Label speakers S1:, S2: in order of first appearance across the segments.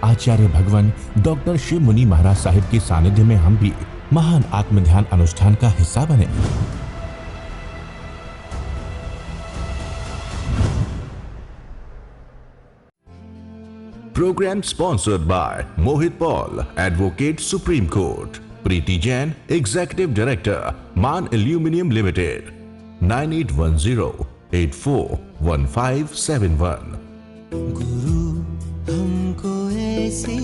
S1: आचार्य भगवान डॉक्टर शिव मुनि महाराज साहिब के सानिध्य में हम भी महान आत्मध्यान अनुष्ठान का हिस्सा बने। Program sponsored by Mohit Paul, Advocate, Supreme Court. Preeti Jain, Executive Director, Man Aluminium Limited. 9810-841571.
S2: गुरु हमको ऐसी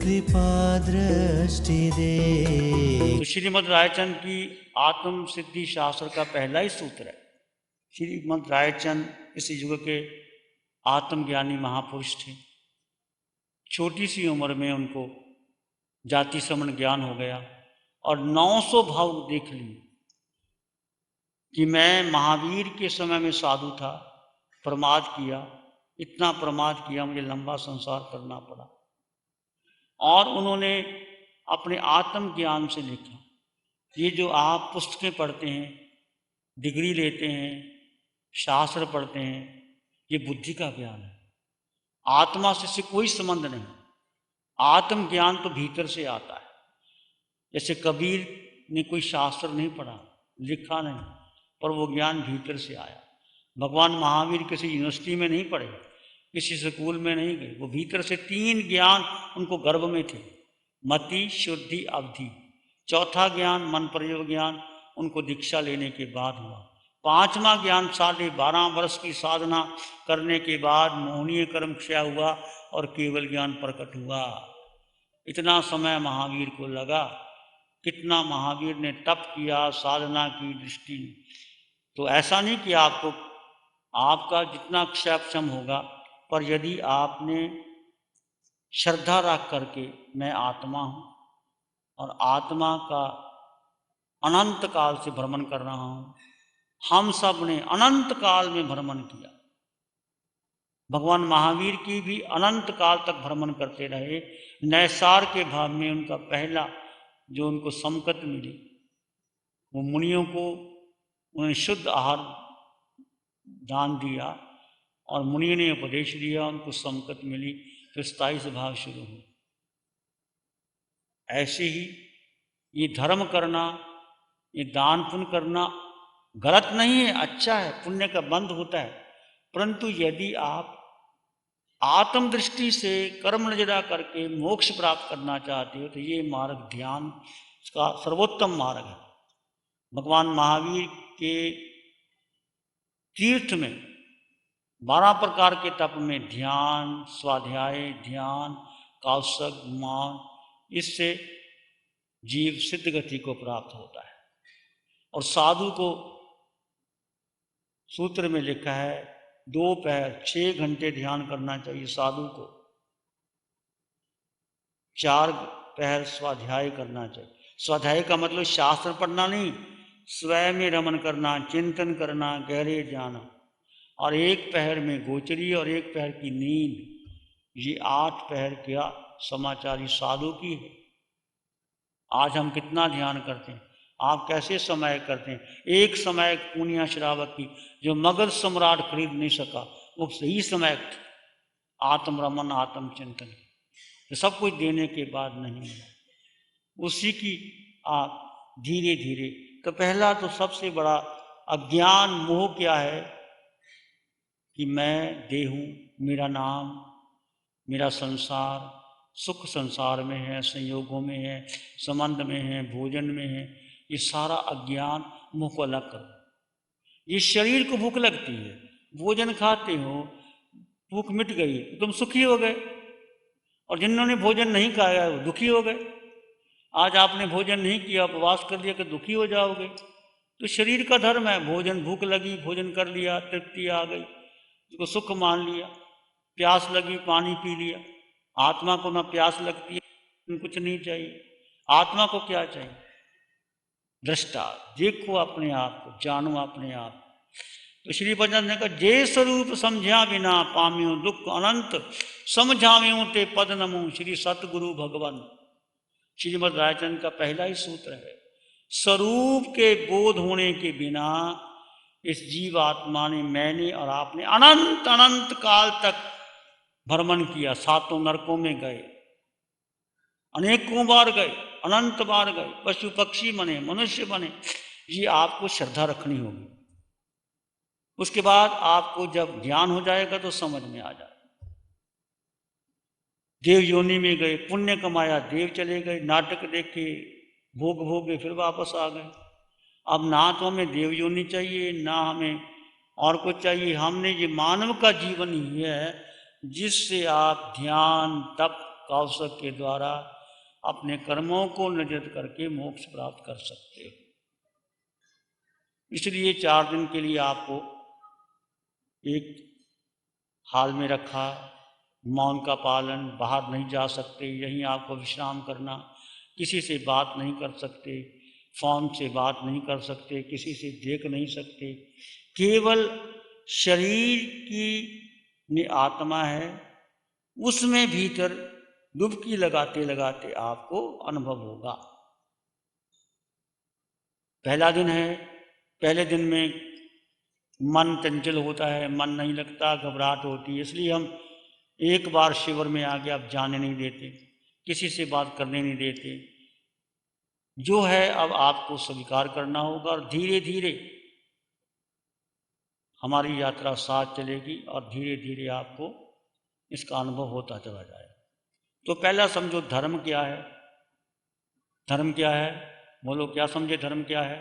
S2: कृपा दृष्टि दे।
S3: तो श्रीमद् रायचंद की आत्म सिद्धि शास्त्र का पहला ही सूत्र है। श्रीमद् रायचंद इस युग के आत्मज्ञानी महापुरुष थे। छोटी सी उम्र में उनको जाति श्रमण ज्ञान हो गया और 900 भाव देख लिए कि मैं महावीर के समय में साधु था, प्रमाद किया, इतना प्रमाद किया, मुझे लंबा संसार करना पड़ा। और उन्होंने अपने आत्मज्ञान से लिखा, ये जो आप पुस्तकें पढ़ते हैं, डिग्री लेते हैं, शास्त्र पढ़ते हैं, ये बुद्धि का ज्ञान है, आत्मा से इससे कोई संबंध नहीं। आत्मज्ञान तो भीतर से आता है। जैसे कबीर ने कोई शास्त्र नहीं पढ़ा, लिखा नहीं, पर वो ज्ञान भीतर से आया। भगवान महावीर किसी यूनिवर्सिटी में नहीं पढ़े, किसी स्कूल में नहीं गए, वो भीतर से 3 ज्ञान उनको गर्भ में थे, मति, शुद्धि, अवधि। चौथा ज्ञान मन प्रयोग ज्ञान उनको दीक्षा लेने के बाद हुआ। 5वां ज्ञान 12.5 वर्ष की साधना करने के बाद मोहनीय कर्म क्षय हुआ और केवल ज्ञान प्रकट हुआ। इतना समय महावीर को लगा। कितना महावीर ने तप किया, साधना की दृष्टि। तो ऐसा नहीं कि आपका जितना क्षयक्षम होगा, पर यदि आपने श्रद्धा रख करके मैं आत्मा हूँ और आत्मा का अनंत काल से भ्रमण कर रहा हूँ, हम सब ने अनंत काल में भ्रमण किया। भगवान महावीर की भी अनंत काल तक भ्रमण करते रहे। नैसार के भाव में उनका पहला जो उनको समकत मिली, वो मुनियों को उन्हें शुद्ध आहार दान दिया और मुनियों ने उपदेश दिया, उनको समकत मिली, फिर स्थायी स्वभाव शुरू हुआ। ऐसे ही ये धर्म करना, ये दान पुण्य करना गलत नहीं है, अच्छा है, पुण्य का बंध होता है। परंतु यदि आप आत्मदृष्टि से कर्म नजरा करके मोक्ष प्राप्त करना चाहते हो, तो ये मार्ग ध्यान का सर्वोत्तम मार्ग है। भगवान महावीर के तीर्थ में 12 प्रकार के तप में ध्यान, स्वाध्याय, ध्यान, कौशक, मौन, इससे जीव सिद्ध गति को प्राप्त होता है। और साधु को सूत्र में लिखा है 2 पहर 6 घंटे ध्यान करना चाहिए साधु को, 4 पहर स्वाध्याय करना चाहिए। स्वाध्याय का मतलब शास्त्र पढ़ना नहीं, स्वयं में रमन करना, चिंतन करना, गहरे जाना। और 1 पहर में गोचरी और 1 पहर की नींद। ये 8 पहर क्या समाचारी साधु की है। आज हम कितना ध्यान करते हैं, आप कैसे समय करते हैं। एक समय पूनिया श्रावक की जो मगध सम्राट खरीद नहीं सका, वो सही समय आत्मरमन, आत्मचिंतन, तो सब कुछ देने के बाद नहीं मिला, उसी की आप धीरे धीरे। तो पहला तो सबसे बड़ा अज्ञान मोह क्या है कि मैं देह हूँ, मेरा नाम, मेरा संसार, सुख संसार में है, संयोगों में है, संबंध में है, भोजन में है। ये सारा अज्ञान मुँह को अलग करो। ये शरीर को भूख लगती है, भोजन खाते हो, भूख मिट गई तो तुम सुखी हो गए, और जिन्होंने भोजन नहीं खाया वो दुखी हो गए। आज आपने भोजन नहीं किया, उपवास कर लिया, कि दुखी हो जाओगे। तो शरीर का धर्म है, भोजन, भूख लगी, भोजन कर लिया, तृप्ति आ गई, उसको सुख मान लिया। प्यास लगी, पानी पी लिया। आत्मा को ना प्यास लगती है, कुछ नहीं चाहिए। आत्मा को क्या चाहिए? दृष्टा, देखो अपने आप को, जानो अपने आप। तो श्री भजन ने कहा, जे स्वरूप समझा बिना पाम्यो दुख अनंत, समझाव्यों ते पद नमो श्री सतगुरु भगवान। श्रीमद् रायचंद का पहला ही सूत्र है। स्वरूप के बोध होने के बिना इस जीवात्मा ने, मैंने और आपने अनंत अनंत काल तक भ्रमण किया, सातों नरकों में गए, अनेकों बार गए, अनंत बार गए, पशु पक्षी बने, मनुष्य बने। ये आपको श्रद्धा रखनी होगी। उसके बाद आपको जब ज्ञान हो जाएगा तो समझ में आ जाएगा। देव योनि में गए, पुण्य कमाया, देव चले गए, नाटक देखे, भोग भोगे, फिर वापस आ गए। अब ना तो हमें देव योनि चाहिए, ना हमें और कुछ चाहिए। हमने ये मानव का जीवन ही है जिससे आप ध्यान तप कौशल के द्वारा अपने कर्मों को निर्जित करके मोक्ष प्राप्त कर सकते हो। इसलिए 4 दिन के लिए आपको एक हाल में रखा, मौन का पालन, बाहर नहीं जा सकते, यहीं आपको विश्राम करना, किसी से बात नहीं कर सकते, फोन से बात नहीं कर सकते, किसी से देख नहीं सकते, केवल शरीर की आत्मा है उसमें भीतर डुबकी लगाते लगाते आपको अनुभव होगा। पहला दिन है, पहले दिन में मन चंचल होता है, मन नहीं लगता, घबराहट होती है, इसलिए हम एक बार शिविर में आके आप जाने नहीं देते, किसी से बात करने नहीं देते। जो है अब आपको स्वीकार करना होगा और धीरे धीरे हमारी यात्रा साथ चलेगी और धीरे धीरे आपको इसका अनुभव होता चला जाएगा। तो पहला समझो धर्म क्या है। धर्म क्या है बोलो, क्या समझे धर्म क्या है?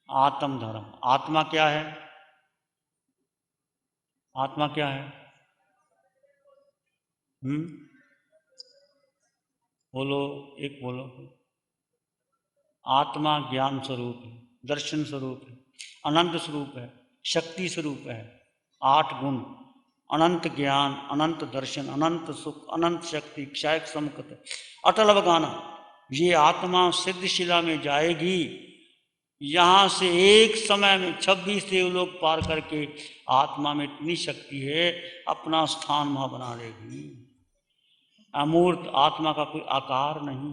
S3: आत्म धर्म। आत्मा क्या है? आत्मा क्या है? बोलो, एक बोलो। आत्मा ज्ञान स्वरूप है, दर्शन स्वरूप है, अनंत स्वरूप है, शक्ति स्वरूप है। 8 गुण, अनंत ज्ञान, अनंत दर्शन, अनंत सुख, अनंत शक्ति, क्षयक समकत, अटल अवगाना। ये आत्मा सिद्धशिला में जाएगी, यहाँ से एक समय में 26 देवलोक पार करके आत्मा में इतनी शक्ति है अपना स्थान वहाँ बना लेगी। अमूर्त आत्मा का कोई आकार नहीं।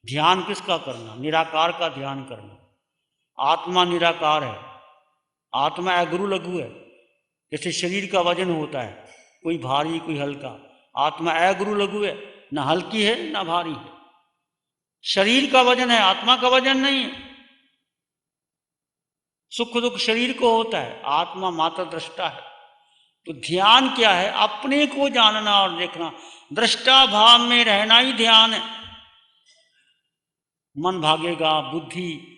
S3: ध्यान किसका करना? निराकार का ध्यान करना। आत्मा निराकार है, आत्मा अगुरु लघु है। जैसे शरीर का वजन होता है, कोई भारी कोई हल्का, आत्मा अगुरु लघु है, ना हल्की है ना भारी है। शरीर का वजन है, आत्मा का वजन नहीं है। सुख दुख शरीर को होता है, आत्मा मात्र दृष्टा है। तो ध्यान क्या है? अपने को जानना और देखना। दृष्टा भाव में रहना ही ध्यान है। मन भागेगा, बुद्धि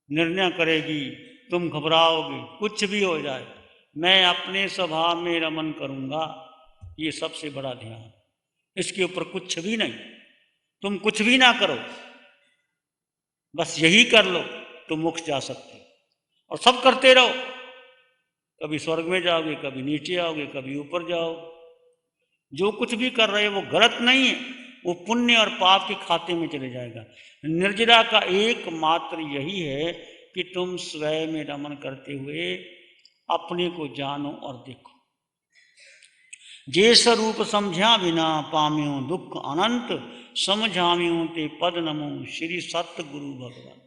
S3: निर्णय करेगी, तुम घबराओगे, कुछ भी हो जाए, मैं अपने स्वभाव में रमन करूंगा, ये सबसे बड़ा ध्यान। इसके ऊपर कुछ भी नहीं, तुम कुछ भी ना करो, बस यही कर लो तो मोक्ष जा सकते हो। और सब करते रहो, कभी स्वर्ग में जाओगे, कभी नीचे आओगे, कभी ऊपर जाओ। जो कुछ भी कर रहे हो वो गलत नहीं है, वो पुण्य और पाप के खाते में चले जाएगा। निर्जरा का एकमात्र यही है कि तुम स्वयं में रमन करते हुए अपने को जानो और देखो। जे स्वरूप समझा बिना पाम्यो दुख अनंत, समझाम्यो ते पद नमो श्री सतगुरु भगवान।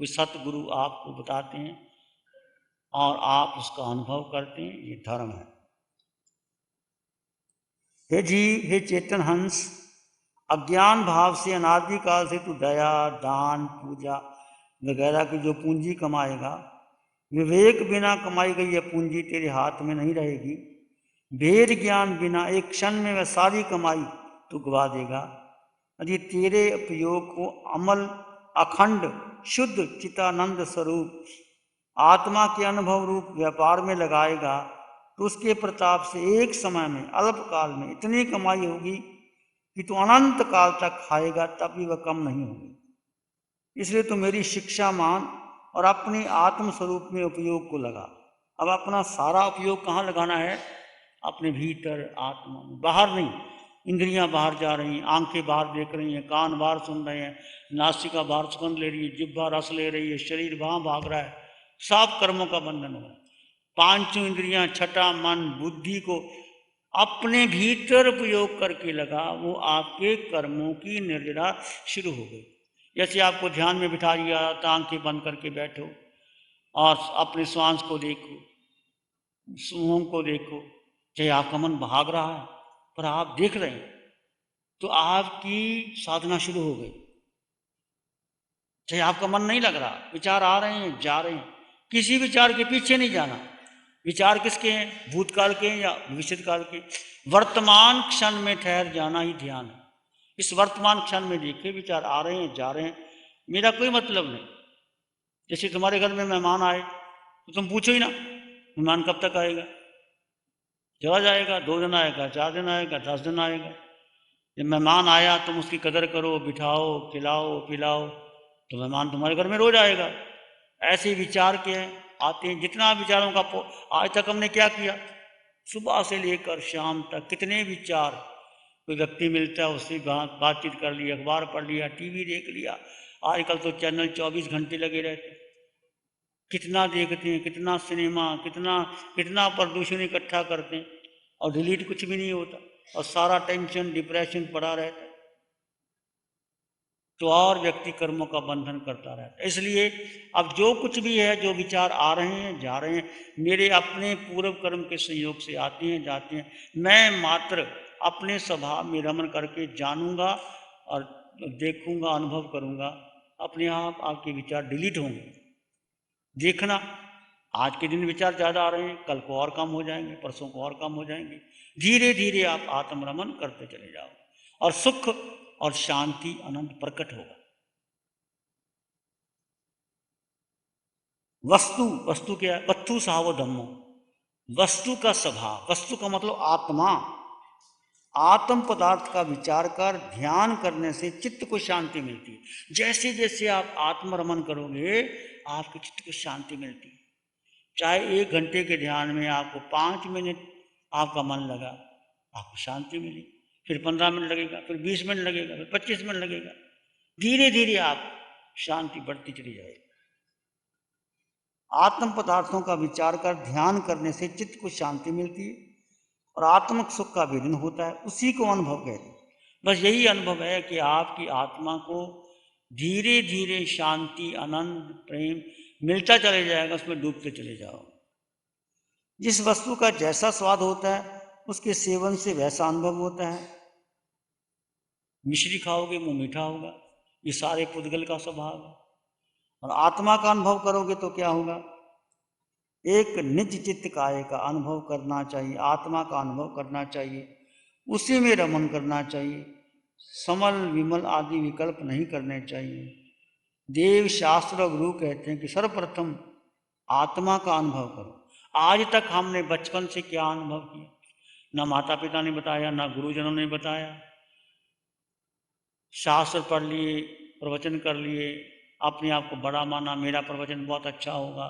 S3: कोई सतगुरु आपको बताते हैं और आप उसका अनुभव करते हैं, ये धर्म है। हे जी, हे चेतन हंस, अज्ञान भाव से अनादिकाल से तू दया, दान, पूजा वगैरह की जो पूंजी कमाएगा, विवेक बिना कमाई गई यह पूंजी तेरे हाथ में नहीं रहेगी। भेद ज्ञान बिना एक क्षण में वह सारी कमाई तू गवा देगा। यदि तेरे उपयोग को अमल अखंड शुद्ध चितानंद स्वरूप आत्मा के अनुभव रूप व्यापार में लगाएगा तो उसके प्रताप से एक समय में अल्प काल में इतनी कमाई होगी कि तू अनंत काल तक खाएगा, तब भी वह कम नहीं होगी। इसलिए तो मेरी शिक्षा मान और अपने आत्म स्वरूप में उपयोग को लगा। अब अपना सारा उपयोग कहाँ लगाना है? अपने भीतर आत्मा में, बाहर नहीं। इंद्रियां बाहर जा रही हैं, आंखें बाहर देख रही हैं, कान बाहर सुन रहे हैं, नासिका बाहर सुगंध ले रही है, जिह्वा रस ले रही है, शरीर वहाँ भाग रहा है, सब कर्मों का बंधन हो रहा है। पांचों इंद्रियां, छठा मन, बुद्धि को अपने भीतर उपयोग करके लगा, वो आपके कर्मों की निर्जरा शुरू हो गई। जैसे आपको ध्यान में बिठा दिया तो आंखें बंद करके बैठो और अपने श्वास को देखो, समूह को देखो, चाहे आपका मन भाग रहा है पर आप देख रहे हैं तो आपकी साधना शुरू हो गई। चाहे आपका मन नहीं लग रहा, विचार आ रहे हैं जा रहे हैं, किसी विचार के पीछे नहीं जाना। विचार किसके हैं? भूतकाल के हैं या भविष्य काल के? वर्तमान क्षण में ठहर जाना ही ध्यान है। इस वर्तमान क्षण में देखे विचार आ रहे हैं जा रहे हैं, मेरा कोई मतलब नहीं। जैसे तुम्हारे घर में मेहमान आए तो तुम पूछो ही ना मेहमान कब तक आएगा, चला जाएगा, 2 दिन आएगा, 4 दिन आएगा, 10 दिन आएगा। जब मेहमान आया तुम उसकी कदर करो, बिठाओ, खिलाओ, पिलाओ, तो मेहमान तुम्हारे घर में रोज आएगा। ऐसे विचार के आते हैं। जितना विचारों का आज तक हमने क्या किया, सुबह से लेकर शाम तक कितने विचार। कोई व्यक्ति मिलता है उससे बातचीत कर ली, अखबार पढ़ लिया, टीवी देख लिया। आजकल तो चैनल 24 घंटे लगे रहते हैं। कितना देखते हैं, कितना सिनेमा, कितना कितना प्रदूषण इकट्ठा करते हैं और डिलीट कुछ भी नहीं होता और सारा टेंशन डिप्रेशन पड़ा रहता है। तो और व्यक्ति कर्मों का बंधन करता रहता है। इसलिए अब जो कुछ भी है, जो विचार आ रहे हैं जा रहे हैं, मेरे अपने पूर्व कर्म के संयोग से आते हैं जाते हैं। मैं मात्र अपने स्वभाव में रमन करके जानूंगा और देखूंगा, अनुभव करूंगा, अपने आप आपके विचार डिलीट होंगे। देखना, आज के दिन विचार ज़्यादा आ रहे हैं, कल को और कम हो जाएंगे, परसों को और कम हो जाएंगे। धीरे धीरे आप आत्मरमन करते चले जाओ और सुख और शांति अनंत प्रकट होगा। वस्तु, वस्तु क्या है? वस्तु सावो धम्मो, वस्तु का स्वभाव। वस्तु का मतलब आत्मा। आत्म पदार्थ का विचार कर ध्यान करने से चित्त को शांति मिलती है। जैसे जैसे आप आत्मरमन करोगे आपके चित्त को शांति मिलती है। चाहे 1 घंटे के ध्यान में आपको 5 मिनट आपका मन लगा, आपको शांति मिली। फिर 15 मिनट लगेगा, फिर 20 मिनट लगेगा, फिर 25 मिनट लगेगा। धीरे धीरे आप शांति बढ़ती चली जाएगी। आत्म पदार्थों का विचार कर ध्यान करने से चित्त को शांति मिलती है और आत्मक सुख का वेदन होता है। उसी को अनुभव कहते हैं। बस यही अनुभव है कि आपकी आत्मा को धीरे धीरे शांति, आनंद, प्रेम मिलता चले जाएगा, उसमें डूबते चले जाओ। जिस वस्तु का जैसा स्वाद होता है उसके सेवन से वैसा अनुभव होता है। मिश्री खाओगे मुंह मीठा होगा, ये सारे पुद्गल का स्वभाव है। और आत्मा का अनुभव करोगे तो क्या होगा? एक निज चित्त काय का अनुभव करना चाहिए, आत्मा का अनुभव करना चाहिए, उसी में रमन करना चाहिए। समल विमल आदि विकल्प नहीं करने चाहिए। देव शास्त्र और गुरु कहते हैं कि सर्वप्रथम आत्मा का अनुभव करो। आज तक हमने बचपन से क्या अनुभव किया? ना माता पिता ने बताया, ना गुरुजनों ने बताया। शास्त्र पढ़ लिए, प्रवचन कर लिए, अपने आप को बड़ा माना, मेरा प्रवचन बहुत अच्छा होगा,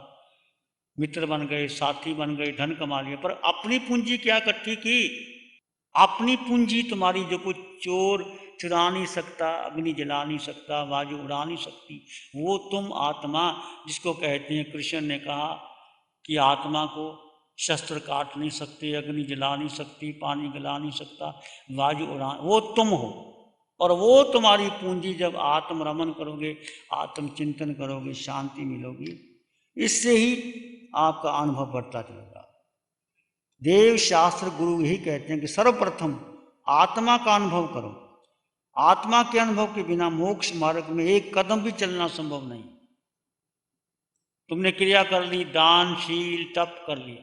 S3: मित्र बन गए, साथी बन गए, धन कमा लिया। पर अपनी पूंजी क्या इकट्ठी की? अपनी पूंजी तुम्हारी जो कुछ चोर चुरा नहीं सकता, अग्नि जला नहीं सकता, वायु उड़ा नहीं सकती, वो तुम आत्मा, जिसको कहते हैं, कृष्ण ने कहा कि आत्मा को शस्त्र काट नहीं सकते, अग्नि जला नहीं सकती, पानी गला नहीं सकता, वायु उड़ा, वो तुम हो। और वो तुम्हारी पूंजी जब आत्म रमन करोगे, आत्म चिंतन करोगे, शांति मिलोगी, इससे ही आपका अनुभव बढ़ता चलेगा। देव शास्त्र गुरु यही कहते हैं कि सर्वप्रथम आत्मा का अनुभव करो। आत्मा के अनुभव के बिना मोक्ष मार्ग में एक कदम भी चलना संभव नहीं। तुमने क्रिया कर ली, दान, शील, तप कर लिया,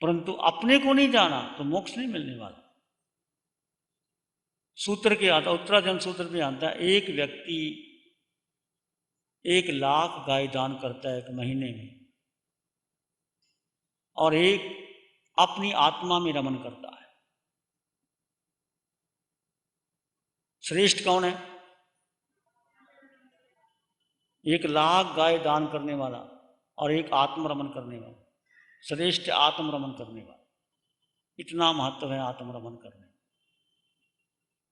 S3: परंतु अपने को नहीं जाना तो मोक्ष नहीं मिलने वाला। सूत्र के आता, उत्तराधर्म सूत्र में आता है, एक व्यक्ति 1 लाख गाय दान करता है 1 महीने में, और एक अपनी आत्मा में रमन करता है। श्रेष्ठ कौन है? 1 लाख गाय दान करने वाला और एक आत्मरमन करने वाला। श्रेष्ठ आत्मरमन करने वाला। इतना महत्व है आत्मरमन करने।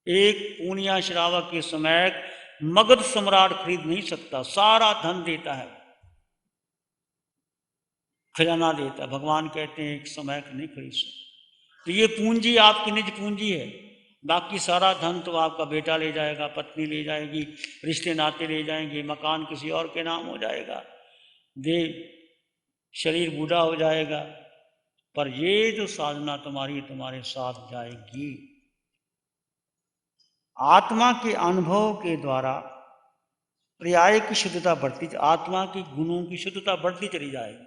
S3: एक पूनिया श्रावक के समय मगध सम्राट खरीद नहीं सकता, सारा धन देता है, खजाना देता है। भगवान कहते हैं एक समय नहीं खरीद सकते। तो ये पूंजी आपकी निज पूंजी है। बाकी सारा धन तो आपका बेटा ले जाएगा, पत्नी ले जाएगी, रिश्ते नाते ले जाएंगे, मकान किसी और के नाम हो जाएगा। देव शरीर बूढ़ा हो जाएगा, पर ये जो साधना तुम्हारे साथ जाएगी। आत्मा के अनुभव के द्वारा पर्याय की शुद्धता बढ़ती, आत्मा के गुणों की शुद्धता बढ़ती चली जाएगी।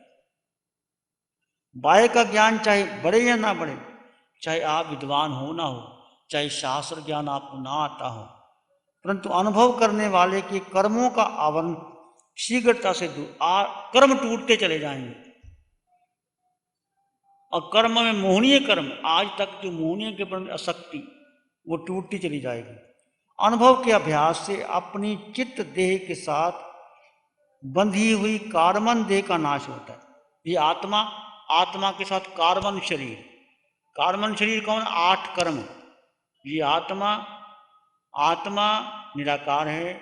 S3: बाह्य का ज्ञान चाहे बढ़े या ना बढ़े, चाहे आप विद्वान हो ना हो, चाहे शास्त्र ज्ञान आपको ना आता हो, परंतु अनुभव करने वाले के कर्मों का आवरण शीघ्रता से कर्म टूटते चले जाएंगे। और कर्म में मोहनीय कर्म, आज तक जो मोहनीय के प्रति आसक्ति, वो टूटती चली जाएगी। अनुभव के अभ्यास से अपनी चित्त देह के साथ बंधी हुई कार्बन देह का नाश होता है। ये आत्मा के साथ कार्बन शरीर कौन? 8 कर्म। ये आत्मा निराकार है।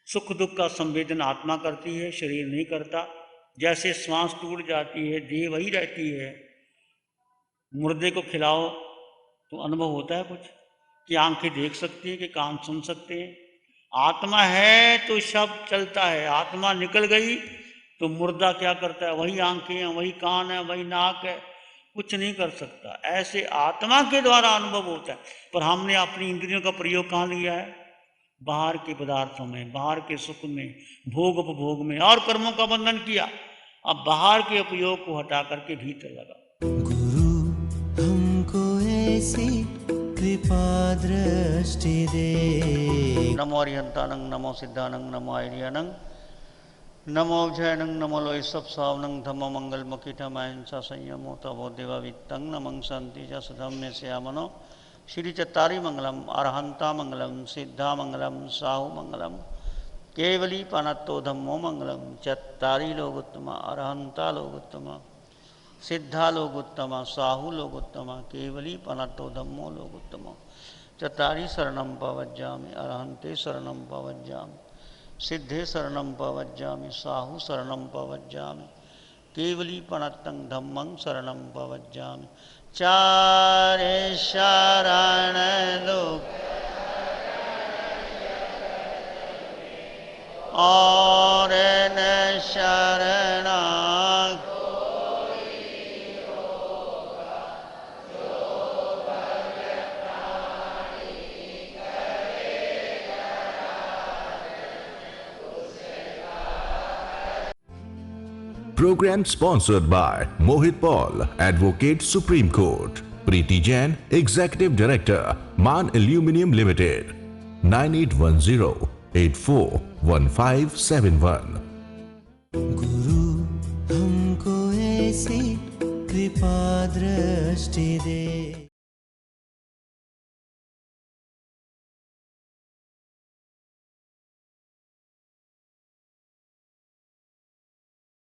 S3: सुख दुख का संवेदन आत्मा करती है, शरीर नहीं करता। जैसे श्वास टूट जाती है, देह वही रहती है। मुर्दे को खिलाओ तो अनुभव होता है कुछ, कि आंखें देख सकती हैं, कि कान सुन सकते हैं। आत्मा है तो सब चलता है, आत्मा निकल गई तो मुर्दा क्या करता है? वही आंखें हैं, वही कान है, वही नाक है, कुछ नहीं कर सकता। ऐसे आत्मा के द्वारा अनुभव होता है, पर हमने अपनी इंद्रियों का प्रयोग कहाँ लिया है? बाहर के पदार्थों में, बाहर के सुख में, भोग उपभोग में, और कर्मों का बंधन किया। अब बाहर के उपयोग को हटा करके भीतर लगा।
S2: गुरु हमको ऐसी कृपा दृष्टि दे।
S3: नमो अरिहंतानंग, नमो सिद्धानंग, नमो आर्यानंग, नमो अभ्ययनंग, नमो लोय सब सावनंग, धम्म मंगल मकीठम अहिंसा संयमो तवो देवा वित्तंग, नमं शांति च सधम्य श्यामनो श्री चत्तारी मंगलम, अरहंता मंगलम, सिद्धा मंगलम, साहु मंगलम, केवली पनत्तो धम्मो मंगलम। चत्तारी लोग उत्तमा, अरहंता लोग उत्तमा, सिद्धा लोग उत्तमा, साहु लोग उत्तमा, केवली पनत्तो धम्मो लोग उत्तमा। चत्तारी शरणम पवज्जामि, अरहंते शरणम पवज्जामि, सिद्धे शरणम पवज्जामि, साहु शरणम पवज्जामि, केवली पनत्तं धम्मं शरणम पवज्जामि। चारे शरण लोग और न शरणा
S1: Program sponsored by Mohit Paul, Advocate Supreme Court. Preeti Jain, Executive Director, Man Aluminium Limited. 9810-841571.
S2: गुरु हमको ऐसी कृपा दृष्टि दे।